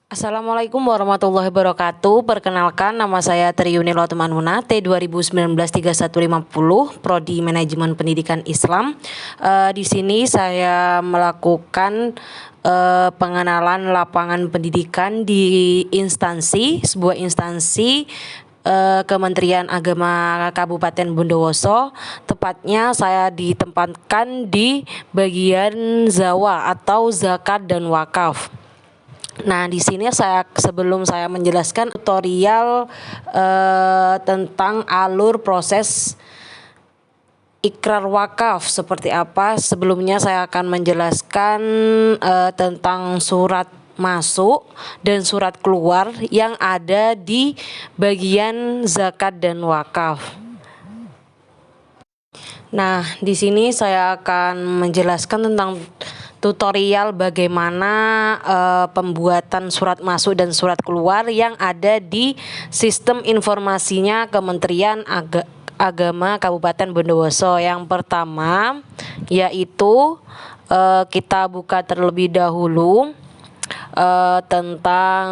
Assalamualaikum warahmatullahi wabarakatuh. Perkenalkan, nama saya Triyuni Lotuman Muna, T 2019-3150, Prodi Manajemen Pendidikan Islam. Di sini saya melakukan pengenalan lapangan pendidikan di sebuah instansi Kementerian Agama Kabupaten Bondowoso. Tepatnya saya ditempatkan di bagian Zawa atau zakat dan wakaf. Nah, di sini sebelum saya menjelaskan tutorial tentang alur proses ikrar wakaf seperti apa, sebelumnya saya akan menjelaskan tentang surat masuk dan surat keluar yang ada di bagian zakat dan wakaf. Nah, di sini saya akan menjelaskan tentang tutorial bagaimana pembuatan surat masuk dan surat keluar yang ada di sistem informasinya Kementerian Agama Kabupaten Bondowoso. Yang pertama yaitu kita buka terlebih dahulu tentang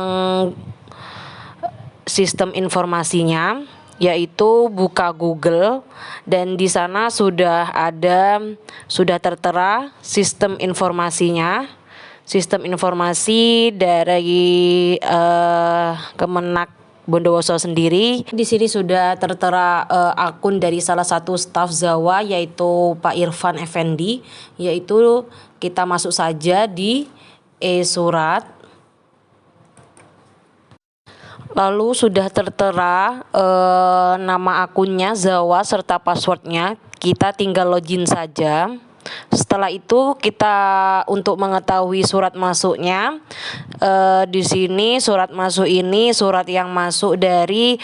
sistem informasinya, yaitu buka Google, dan di sana sudah tertera sistem informasinya, sistem informasi dari Kemenak Bondowoso sendiri. Di sini sudah tertera akun dari salah satu staf Zawa, yaitu Pak Irfan Effendi, yaitu kita masuk saja di e-surat. Lalu sudah tertera nama akunnya Zawa serta passwordnya. Kita tinggal login saja. Setelah itu kita untuk mengetahui surat masuknya, di sini surat masuk ini surat yang masuk dari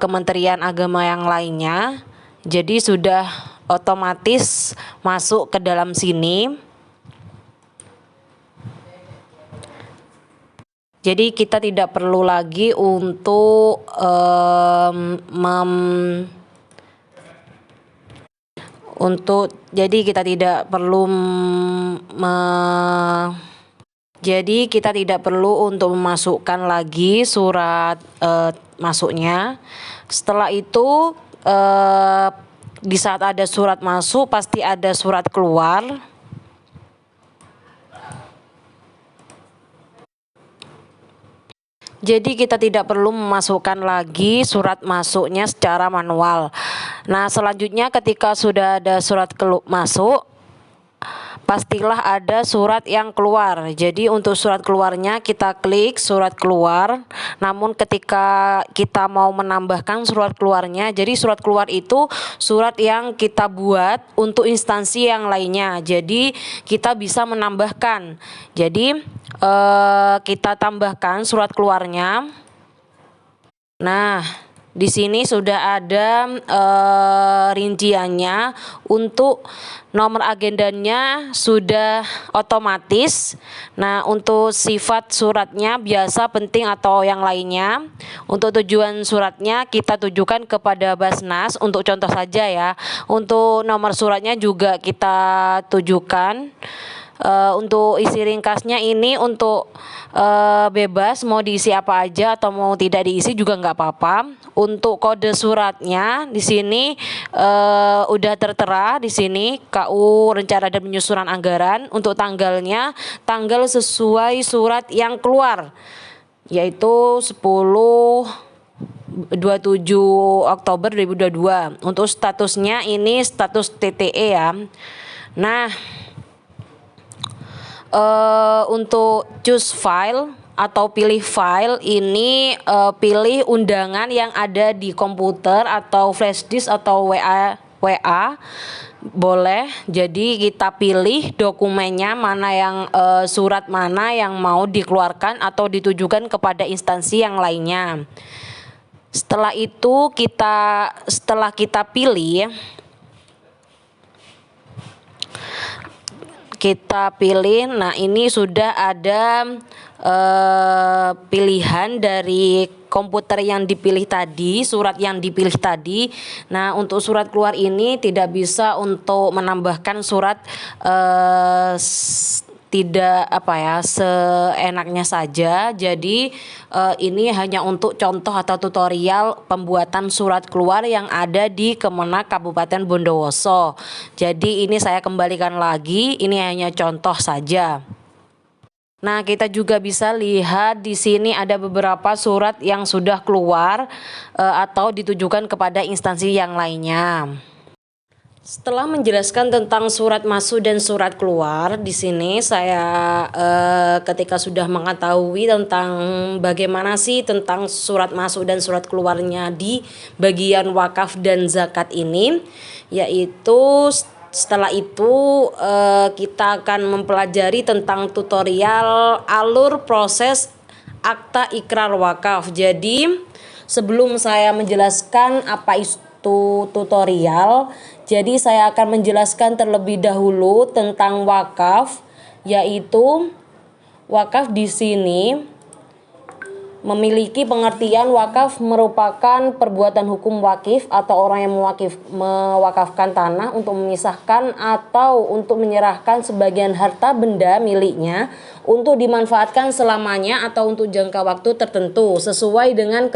Kementerian Agama yang lainnya. Jadi sudah otomatis masuk ke dalam sini. Jadi kita tidak perlu lagi untuk memasukkan lagi surat masuknya. Setelah itu di saat ada surat masuk pasti ada surat keluar. Jadi kita tidak perlu memasukkan lagi surat masuknya secara manual. Nah, selanjutnya ketika sudah ada surat masuk, pastilah ada surat yang keluar. Jadi untuk surat keluarnya kita klik surat keluar. Namun ketika kita mau menambahkan surat keluarnya, jadi surat keluar itu surat yang kita buat untuk instansi yang lainnya. Jadi kita bisa menambahkan. Jadi kita tambahkan surat keluarnya. Nah, di sini sudah ada rinciannya. Untuk nomor agendanya sudah otomatis. Nah, untuk sifat suratnya biasa, penting, atau yang lainnya. Untuk tujuan suratnya kita tujukan kepada Basnas. Untuk contoh saja ya. Untuk nomor suratnya juga kita tujukan. Untuk isi ringkasnya ini untuk bebas, mau diisi apa aja atau mau tidak diisi juga nggak apa-apa. Untuk kode suratnya di sini udah tertera di sini KU Rencana dan Penyusunan Anggaran. Untuk tanggalnya, tanggal sesuai surat yang keluar, yaitu 27 Oktober 2022. Untuk statusnya ini status TTE ya. Nah, untuk choose file atau pilih file ini pilih undangan yang ada di komputer atau flash disk atau WA boleh. Jadi kita pilih dokumennya mana yang surat mana yang mau dikeluarkan atau ditujukan kepada instansi yang lainnya. Setelah itu setelah kita pilih, nah ini sudah ada pilihan dari komputer yang dipilih tadi, surat yang dipilih tadi. Nah, untuk surat keluar ini tidak bisa untuk menambahkan surat tidak seenaknya saja. Jadi ini hanya untuk contoh atau tutorial pembuatan surat keluar yang ada di Kemenak Kabupaten Bondowoso. Jadi ini saya kembalikan lagi, ini hanya contoh saja. Nah, kita juga bisa lihat di sini ada beberapa surat yang sudah keluar atau ditujukan kepada instansi yang lainnya. Setelah menjelaskan tentang surat masuk dan surat keluar, di sini saya ketika sudah mengetahui tentang bagaimana sih tentang surat masuk dan surat keluarnya di bagian wakaf dan zakat ini, yaitu setelah itu kita akan mempelajari tentang tutorial alur proses akta ikrar wakaf. Jadi sebelum saya menjelaskan apa itu tutorial, jadi saya akan menjelaskan terlebih dahulu tentang wakaf, yaitu wakaf di sini memiliki pengertian wakaf merupakan perbuatan hukum wakif atau orang yang mewakafkan tanah untuk memisahkan atau untuk menyerahkan sebagian harta benda miliknya untuk dimanfaatkan selamanya atau untuk jangka waktu tertentu sesuai dengan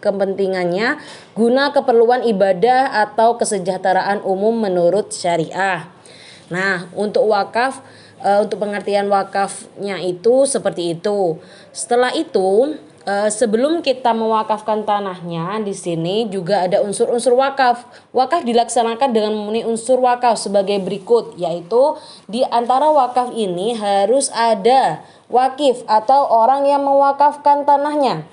kepentingannya guna keperluan ibadah atau kesejahteraan umum menurut syariah. Nah, untuk wakaf, untuk pengertian wakafnya itu seperti itu. Setelah itu, sebelum kita mewakafkan tanahnya, di sini juga ada unsur-unsur wakaf. Wakaf dilaksanakan dengan memenuhi unsur wakaf sebagai berikut, yaitu di antara wakaf ini harus ada wakif atau orang yang mewakafkan tanahnya.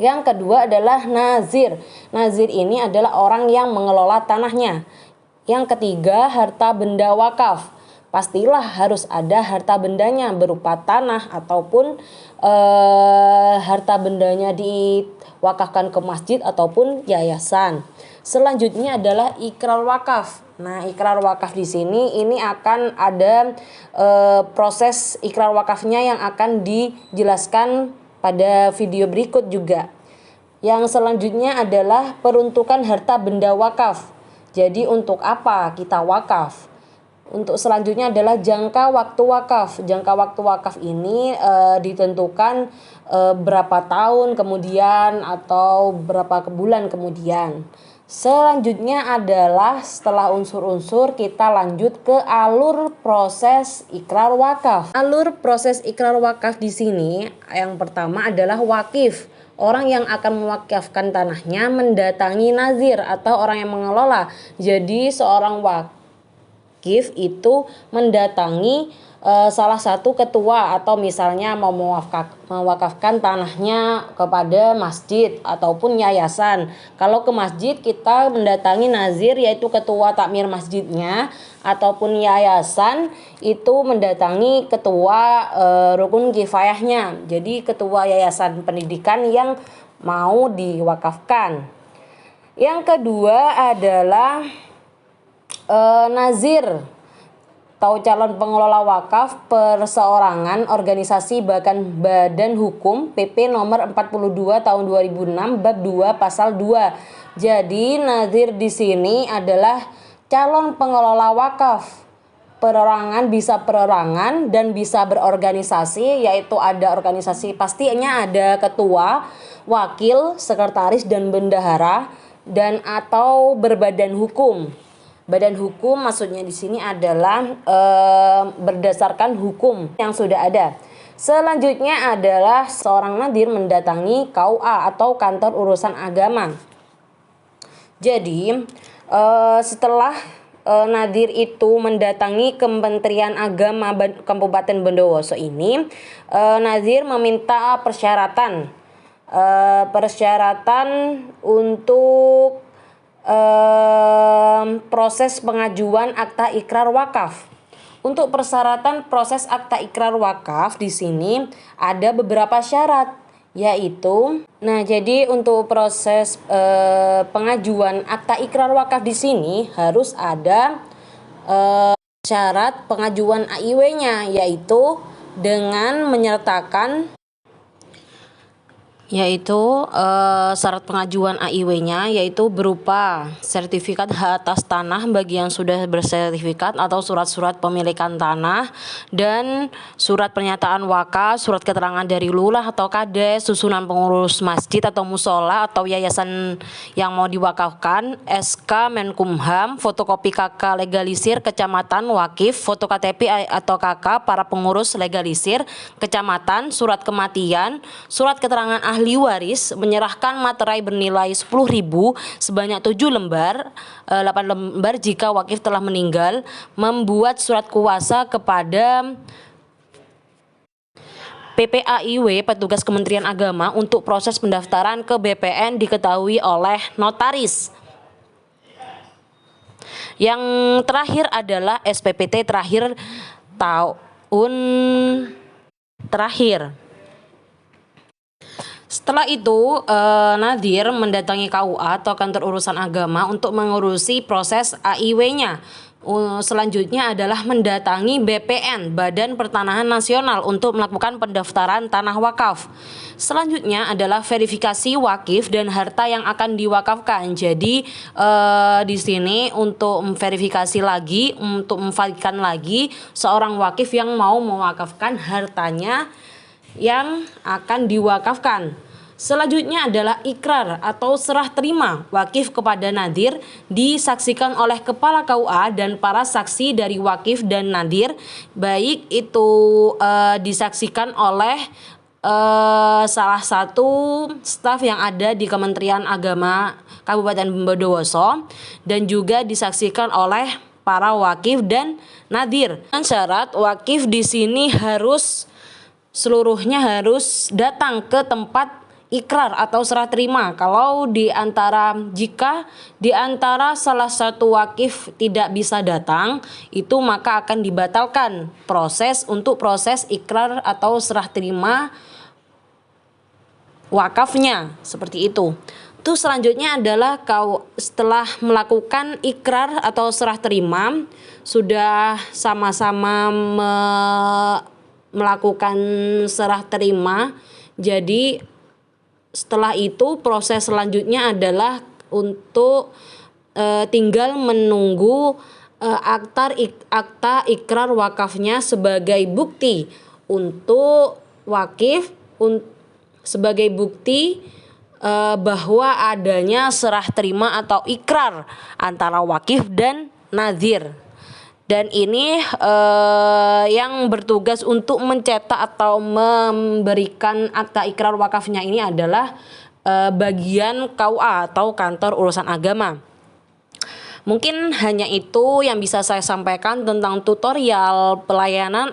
Yang kedua adalah nazir. Nazir ini adalah orang yang mengelola tanahnya. Yang ketiga, harta benda wakaf. Pastilah harus ada harta bendanya berupa tanah ataupun harta bendanya diwakafkan ke masjid ataupun yayasan. Selanjutnya adalah ikrar wakaf. Nah, ikrar wakaf di sini ini akan ada proses ikrar wakafnya yang akan dijelaskan pada video berikut juga. Yang selanjutnya adalah peruntukan harta benda wakaf. Jadi untuk apa kita wakaf? Untuk selanjutnya adalah jangka waktu wakaf. Jangka waktu wakaf ini ditentukan berapa tahun kemudian atau berapa bulan kemudian. Selanjutnya adalah setelah unsur-unsur kita lanjut ke alur proses ikrar wakaf. Alur proses ikrar wakaf di sini yang pertama adalah wakif. Orang yang akan mewakafkan tanahnya mendatangi nazir atau orang yang mengelola. Jadi seorang wakif itu mendatangi salah satu ketua atau misalnya mau mewakafkan tanahnya kepada masjid ataupun yayasan. Kalau ke masjid kita mendatangi nazir yaitu ketua takmir masjidnya, ataupun yayasan itu mendatangi ketua rukun kifayahnya. Jadi ketua yayasan pendidikan yang mau diwakafkan. Yang kedua adalah nazir atau calon pengelola wakaf perseorangan, organisasi bahkan badan hukum PP nomor 42 tahun 2006 bab 2 pasal 2. Jadi nazir di sini adalah calon pengelola wakaf. Perorangan bisa perorangan dan bisa berorganisasi, yaitu ada organisasi pastinya ada ketua, wakil, sekretaris dan bendahara dan atau berbadan hukum. Badan hukum maksudnya di sini adalah berdasarkan hukum yang sudah ada. Selanjutnya adalah seorang nadir mendatangi KUA atau kantor urusan agama. Jadi setelah nadir itu mendatangi Kementerian Agama Kabupaten Bondowoso ini, nadir meminta persyaratan untuk proses pengajuan akta ikrar wakaf. Untuk persyaratan proses akta ikrar wakaf di sini ada beberapa syarat, yaitu jadi untuk proses pengajuan akta ikrar wakaf di sini harus ada syarat pengajuan AIW-nya, yaitu dengan menyertakan yaitu syarat pengajuan AIW-nya yaitu berupa sertifikat hak atas tanah bagi yang sudah bersertifikat atau surat-surat pemilikan tanah, dan surat pernyataan wakaf, surat keterangan dari lurah atau kades, susunan pengurus masjid atau musola atau yayasan yang mau diwakafkan, SK Menkumham, fotokopi KK legalisir kecamatan wakif, foto KTP atau KK para pengurus legalisir kecamatan, surat kematian, surat keterangan ahli waris, menyerahkan materai bernilai 10.000 sebanyak 7 lembar, 8 lembar jika wakif telah meninggal, membuat surat kuasa kepada PPAIW petugas Kementerian Agama untuk proses pendaftaran ke BPN diketahui oleh notaris. Yang terakhir adalah SPPT terakhir tahun terakhir. Setelah itu, Nadhir mendatangi KUA atau kantor urusan agama untuk mengurusi proses AIW-nya. Selanjutnya adalah mendatangi BPN, Badan Pertanahan Nasional, untuk melakukan pendaftaran tanah wakaf. Selanjutnya adalah verifikasi wakif dan harta yang akan diwakafkan. Jadi di sini untuk memverifikasi lagi, untuk memvalidkan lagi seorang wakif yang mau mewakafkan hartanya yang akan diwakafkan. Selanjutnya adalah ikrar atau serah terima wakif kepada nadhir, disaksikan oleh kepala KUA dan para saksi dari wakif dan nadhir, baik itu disaksikan oleh salah satu staf yang ada di Kementerian Agama Kabupaten Bondowoso dan juga disaksikan oleh para wakif dan nadhir. Dengan syarat wakif di sini seluruhnya harus datang ke tempat ikrar atau serah terima. Jika di antara salah satu wakif tidak bisa datang, itu maka akan dibatalkan proses ikrar atau serah terima wakafnya, seperti itu. Terus selanjutnya adalah setelah melakukan ikrar atau serah terima, sudah sama-sama melakukan serah terima. Jadi setelah itu proses selanjutnya adalah untuk tinggal menunggu akta ikrar wakafnya sebagai bukti untuk wakif, sebagai bukti bahwa adanya serah terima atau ikrar antara wakif dan nadhir. Dan ini yang bertugas untuk mencetak atau memberikan akta ikrar wakafnya ini adalah bagian KUA atau kantor urusan agama. Mungkin hanya itu yang bisa saya sampaikan tentang tutorial pelayanan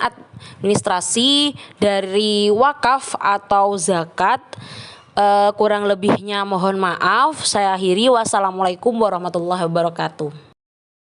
administrasi dari wakaf atau zakat. Kurang lebihnya mohon maaf. Saya akhiri. Wassalamualaikum warahmatullahi wabarakatuh.